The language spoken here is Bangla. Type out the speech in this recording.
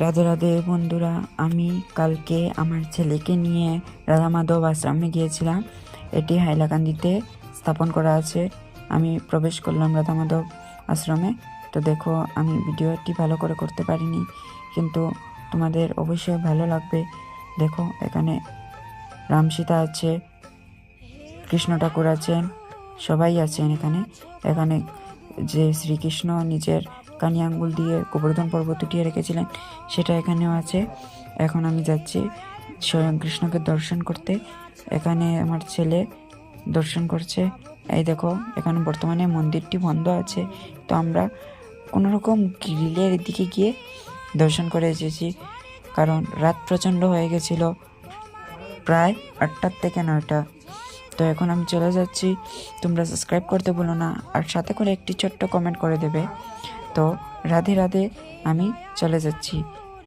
রাধে রাধে বন্ধুরা, আমি কালকে আমার ছেলেকে নিয়ে রাধা মাধব আশ্রমে গিয়েছিলাম। এটি হাইলাকান্দিতে স্থাপন করা আছে। আমি প্রবেশ করলাম রাধা মাধব আশ্রমে। তো দেখো, আমি ভিডিওটি ভালো করে করতে পারিনি, কিন্তু তোমাদের অবশ্যই ভালো লাগবে। দেখো, এখানে রাম সীতা আছে, কৃষ্ণ ঠাকুর আছেন, সবাই আছেন এখানে। এখানে যে শ্রীকৃষ্ণ নিজের কানি আঙ্গুল দিয়ে গোবর্ধন পর্বত উঠিয়ে রেখেছিলেন, সেটা এখানেও আছে। এখন আমি যাচ্ছি স্বয়ং কৃষ্ণকে দর্শন করতে। এখানে আমার ছেলে দর্শন করছে। এই দেখো, এখানে বর্তমানে মন্দিরটি বন্ধ আছে, তো আমরা কোনো রকম গ্রিলের দিকে গিয়ে দর্শন করে এসেছি, কারণ রাত প্রচণ্ড হয়ে গেছিল, প্রায় 8টা থেকে 9টা। তো এখন আমি চলে যাচ্ছি। তোমরা সাবস্ক্রাইব করতে ভুলো না, আর সাথে করে একটি ছোট্ট কমেন্ট করে দেবে। তো রাধে রাধে, আমি চলে যাচ্ছি।